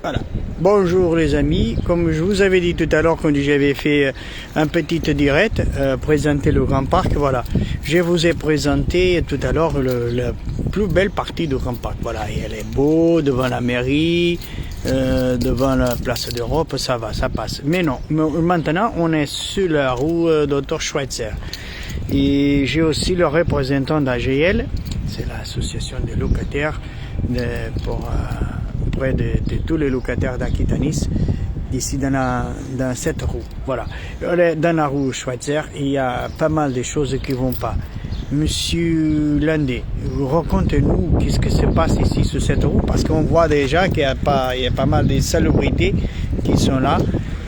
Voilà. Bonjour les amis, comme je vous avais dit tout à l'heure quand j'avais fait un petit direct, présenter le Grand Parc, voilà. Je vous ai présenté tout à l'heure la plus belle partie du Grand Parc, voilà. Et elle est beau devant la mairie, devant la place d'Europe, ça va, ça passe. Mais non, maintenant on est sur la rue Dr Schweitzer. Et j'ai aussi le représentant d'AGL, c'est l'association des locataires auprès de tous les locataires d'Aquitanis, ici dans cette rue. Voilà. Dans la rue Schweitzer, il y a pas mal de choses qui ne vont pas. Monsieur Landais, racontez-nous qu'est-ce qui se passe ici sur cette rue, parce qu'on voit déjà qu'il y a pas mal de salubrités qui sont là.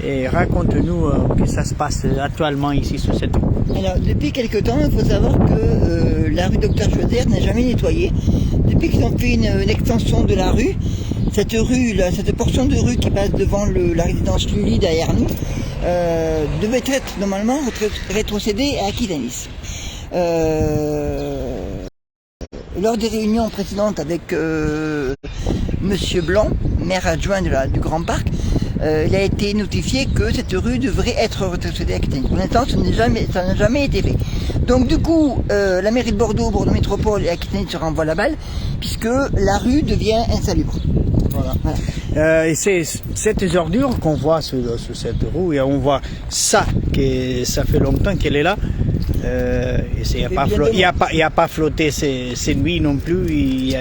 Et raconte-nous que ça se passe actuellement ici sur cette rue. Alors, depuis quelque temps, il faut savoir que la rue Dr Schweitzer n'est jamais nettoyée. Depuis qu'ils ont fait une extension de la rue, cette portion de rue qui passe devant la résidence Lully derrière nous, devait être normalement rétrocédée à Aquitanis. Lors des réunions précédentes avec Monsieur Blanc, maire adjoint du Grand Parc, il a été notifié que cette rue devrait être rétrocédée à Aquitanis. Pour l'instant, ça n'a jamais été fait. Donc du coup, la mairie de Bordeaux, Bordeaux Métropole et Aquitanis se renvoient la balle, puisque la rue devient insalubre. Voilà. Et c'est cette ordure qu'on voit sur cette rue, et on voit ça, ça fait longtemps qu'elle est là. Il n'y a pas flotté ces nuits non plus.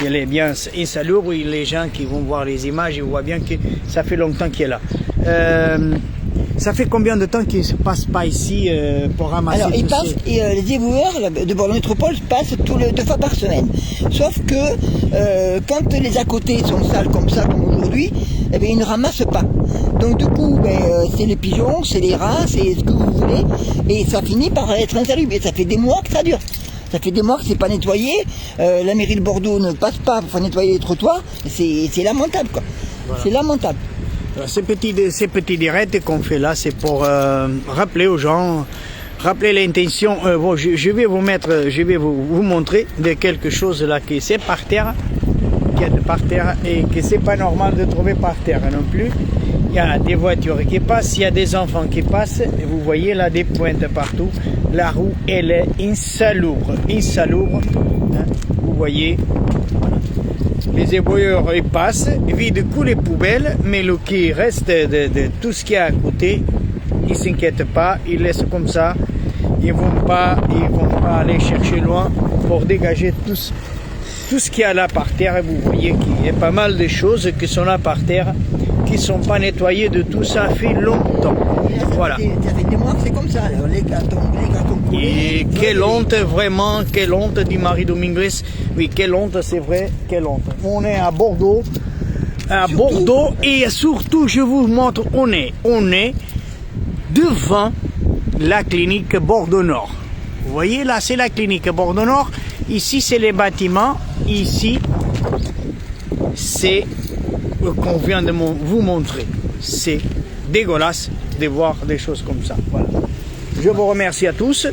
Elle est bien insalubre. Les gens qui vont voir les images, ils voient bien que ça fait longtemps qu'elle est là. Ça fait combien de temps qu'ils ne passent pas ici pour ramasser? Alors, les éboueurs de Bordeaux Métropole passent 2 fois par semaine. Sauf que quand les à côté sont sales comme ça, comme aujourd'hui, eh bien, ils ne ramassent pas. Donc du coup, c'est les pigeons, c'est les rats, c'est ce que vous voulez, et ça finit par être insalubre. Et ça fait des mois que ça dure. Ça fait des mois que c'est pas nettoyé. La mairie de Bordeaux ne passe pas pour nettoyer les trottoirs. C'est lamentable, quoi. Voilà. C'est lamentable. Ces petits directs qu'on fait là, c'est pour rappeler aux gens, rappeler l'intention. Bon, je vais vous montrer de quelque chose là qui c'est par terre, et que c'est pas normal de trouver par terre non plus. Il y a des voitures qui passent, il y a des enfants qui passent, et vous voyez là des pointes partout. La rue, elle est insalubre, hein, vous voyez. Les éboueurs ils passent, ils vident tous les poubelles, mais le qui reste de tout ce qu'il y a à côté, ils ne s'inquiètent pas, ils laissent comme ça, ils vont pas aller chercher loin pour dégager tout ce qu'il y a là par terre. Et vous voyez qu'il y a pas mal de choses qui sont là par terre, qui ne sont pas nettoyées de tout ça, fait longtemps. Voilà. Ça fait des mois que c'est comme ça, alors, les cartons coulés. Et quelle honte, vraiment, quelle honte, dit Marie Dominguez. Oui, quelle honte, c'est vrai, quelle honte. On est à Bordeaux, et surtout, je vous montre, on est devant la clinique Bordeaux-Nord. Vous voyez, là, c'est la clinique Bordeaux-Nord. Ici, c'est les bâtiments. Ici, c'est ce qu'on vient de vous montrer. C'est dégueulasse de voir des choses comme ça. Voilà. Je vous remercie à tous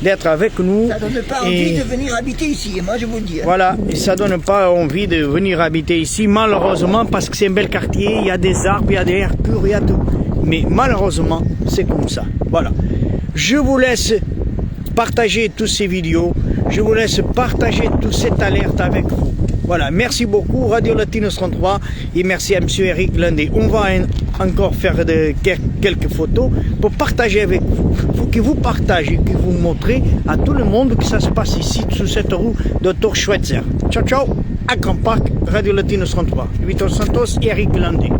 d'être avec nous. Ça donne pas envie de venir habiter ici, moi je vous le dis. Voilà, et ça donne pas envie de venir habiter ici, malheureusement, parce que c'est un bel quartier, il y a des arbres, il y a des airs purs, il y a tout. Mais malheureusement, c'est comme ça. Voilà. Je vous laisse partager toutes ces vidéos, je vous laisse partager toute cette alerte avec vous. Voilà, merci beaucoup Radio Latinos 33 et merci à M. Eric Landais. On va encore faire quelques photos pour partager avec vous. Il faut que vous partagez, que vous montrez à tout le monde que ça se passe ici, sous cette rue Dr Schweitzer. Ciao, ciao, à Grand Parc, Radio Latinos 33. Victor Santos et Eric Landais.